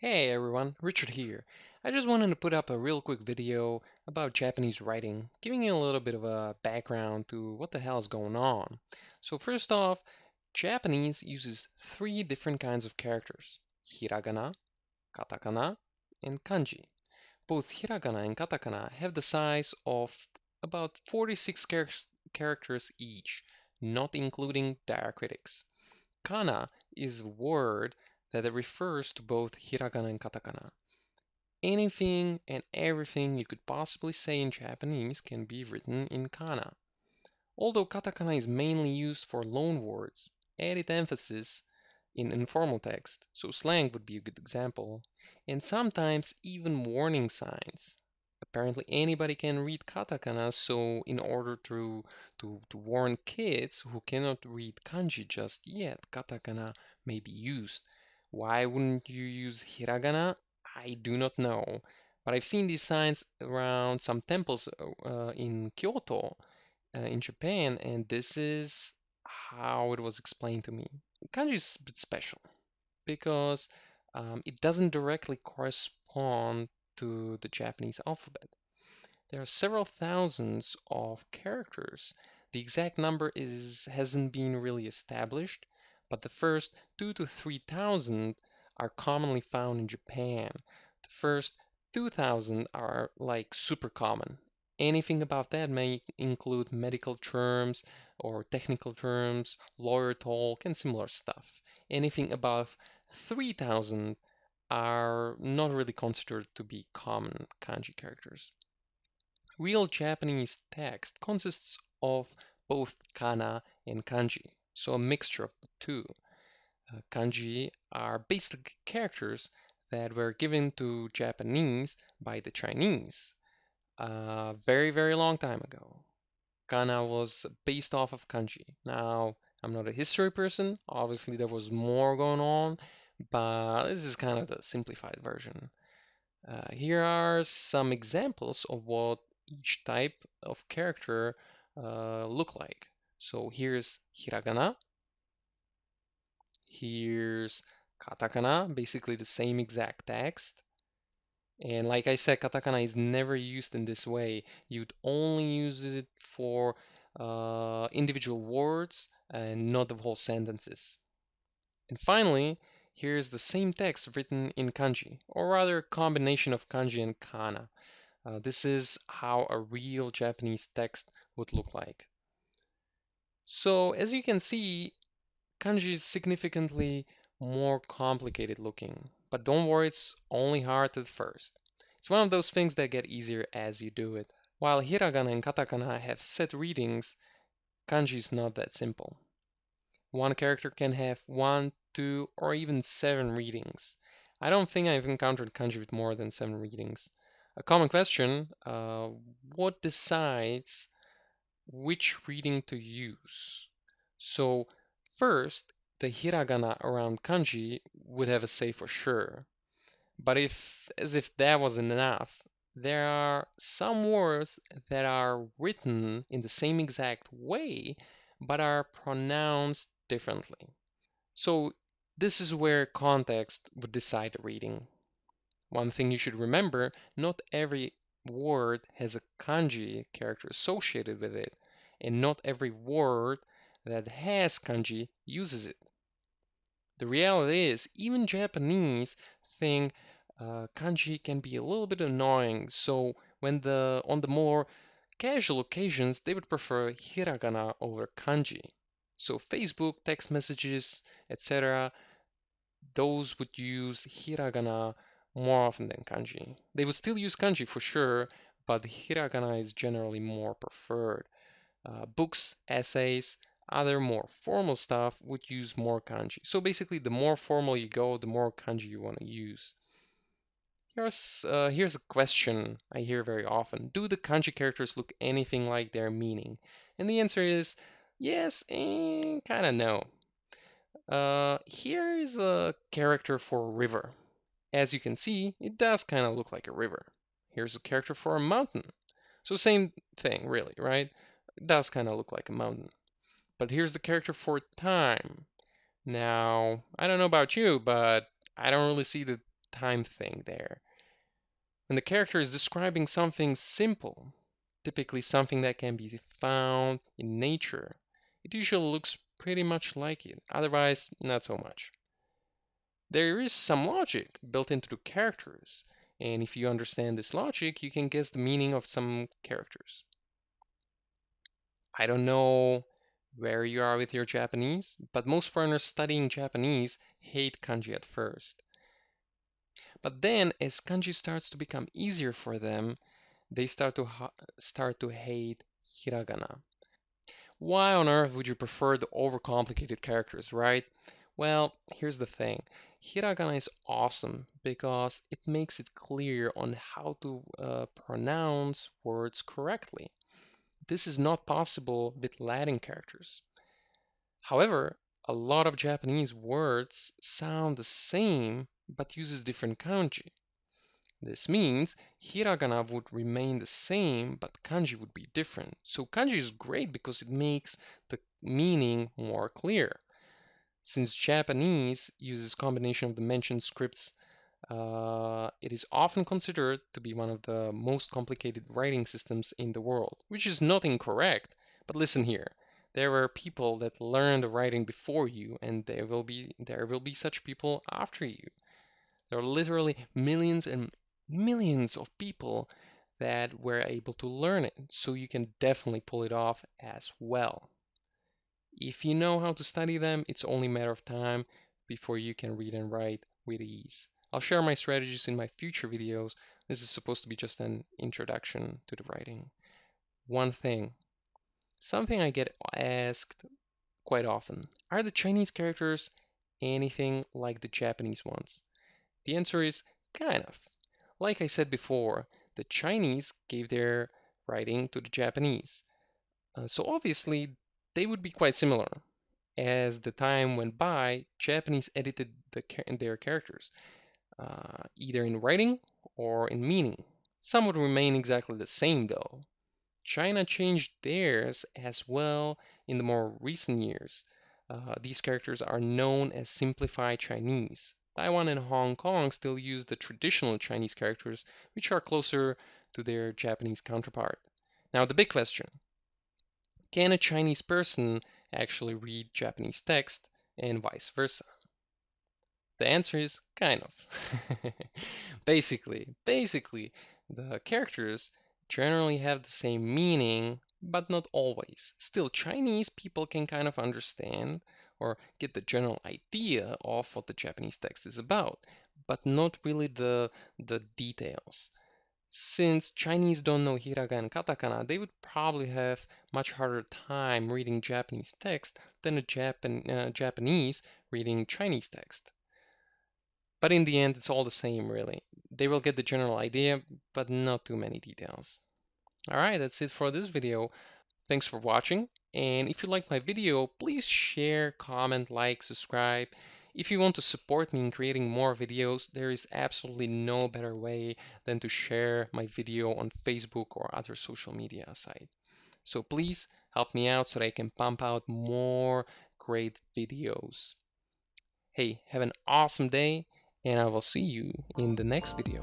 Hey everyone, Richard here. I just wanted to put up a real quick video about Japanese writing, giving you a little bit of a background to what the hell is going on. So first off, Japanese uses three different kinds of characters: Hiragana, Katakana, and Kanji. Both Hiragana and Katakana have the size of about 46 characters each, not including diacritics. Kana is a word that refers to both Hiragana and Katakana. Anything and everything you could possibly say in Japanese can be written in kana. Although katakana is mainly used for loanwords, added emphasis in informal text, so slang would be a good example, and sometimes even warning signs. Apparently anybody can read katakana, so in order to warn kids who cannot read kanji just yet, katakana may be used. Why wouldn't you use hiragana? I do not know, but I've seen these signs around some temples in Kyoto, in Japan, and this is how it was explained to me. Kanji is a bit special because it doesn't directly correspond to the Japanese alphabet. There are several thousands of characters. The exact number hasn't been really established, but the first 2 to 3,000 are commonly found in Japan. The first 2,000 are like super common. Anything about that may include medical terms or technical terms, lawyer talk, and similar stuff. Anything above 3,000 are not really considered to be common kanji characters. Real Japanese text consists of both kana and kanji, so a mixture of the two. Kanji are basic characters that were given to Japanese by the Chinese a very, very long time ago. Kana was based off of kanji. Now, I'm not a history person. Obviously, there was more going on, but this is kind of the simplified version. Here are some examples of what each type of character look like. So here's hiragana, here's katakana, basically the same exact text. And like I said, katakana is never used in this way. You'd only use it for individual words and not the whole sentences. And finally, here's the same text written in kanji, or rather a combination of kanji and kana. This is how a real Japanese text would look like. So as you can see, kanji is significantly more complicated looking. But don't worry, it's only hard at first. It's one of those things that get easier as you do it. While hiragana and katakana have set readings, kanji is not that simple. One character can have 1, 2, or even 7 readings. I don't think I've encountered kanji with more than 7 readings. A common question, what decides which reading to use? So first, the hiragana around kanji would have a say for sure. But as if that wasn't enough, there are some words that are written in the same exact way, but are pronounced differently. So this is where context would decide the reading. One thing you should remember, not every word has a kanji character associated with it, and not every word that has kanji uses it. The reality is, even Japanese think kanji can be a little bit annoying, so on the more casual occasions, they would prefer hiragana over kanji. So Facebook, text messages, etc., those would use hiragana more often than kanji. They would still use kanji for sure, but hiragana is generally more preferred. Books, essays, other more formal stuff would use more kanji. So basically, the more formal you go, the more kanji you want to use. Here's a question I hear very often. Do the kanji characters look anything like their meaning? And the answer is yes and kind of no. Here is a character for a river. As you can see, it does kind of look like a river. Here's a character for a mountain. So same thing, really, right? It does kind of look like a mountain. But here's the character for time. Now, I don't know about you, but I don't really see the time thing there. When the character is describing something simple, typically something that can be found in nature, it usually looks pretty much like it, otherwise, not so much. There is some logic built into the characters, and if you understand this logic, you can guess the meaning of some characters. I don't know where you are with your Japanese, but most foreigners studying Japanese hate kanji at first. But then, as kanji starts to become easier for them, they start to hate hiragana. Why on earth would you prefer the overcomplicated characters, right? Well, here's the thing. Hiragana is awesome because it makes it clear on how to pronounce words correctly. This is not possible with Latin characters. However, a lot of Japanese words sound the same but uses different kanji. This means hiragana would remain the same, but kanji would be different. So kanji is great because it makes the meaning more clear. Since Japanese uses combination of the mentioned scripts, it is often considered to be one of the most complicated writing systems in the world, which is not incorrect. But listen here, there were people that learned the writing before you, and there will be such people after you. There are literally millions and millions of people that were able to learn it, so you can definitely pull it off as well. If you know how to study them, it's only a matter of time before you can read and write with ease. I'll share my strategies in my future videos. This is supposed to be just an introduction to the writing. One thing, something I get asked quite often, are the Chinese characters anything like the Japanese ones? The answer is kind of. Like I said before, the Chinese gave their writing to the Japanese. So obviously, they would be quite similar. As the time went by, Japanese edited their characters, either in writing or in meaning. Some would remain exactly the same though. China changed theirs as well in the more recent years. These characters are known as simplified Chinese. Taiwan and Hong Kong still use the traditional Chinese characters, which are closer to their Japanese counterpart. Now, the big question, can a Chinese person actually read Japanese text and vice versa? The answer is kind of. Basically, the characters generally have the same meaning, but not always. Still, Chinese people can kind of understand or get the general idea of what the Japanese text is about, but not really the details. Since Chinese don't know Hiragana and Katakana, they would probably have much harder time reading Japanese text than a Japanese reading Chinese text. But in the end, it's all the same, really. They will get the general idea, but not too many details. Alright, that's it for this video. Thanks for watching. And if you like my video, please share, comment, like, subscribe. If you want to support me in creating more videos, there is absolutely no better way than to share my video on Facebook or other social media site. So please help me out so that I can pump out more great videos. Hey, have an awesome day, and I will see you in the next video.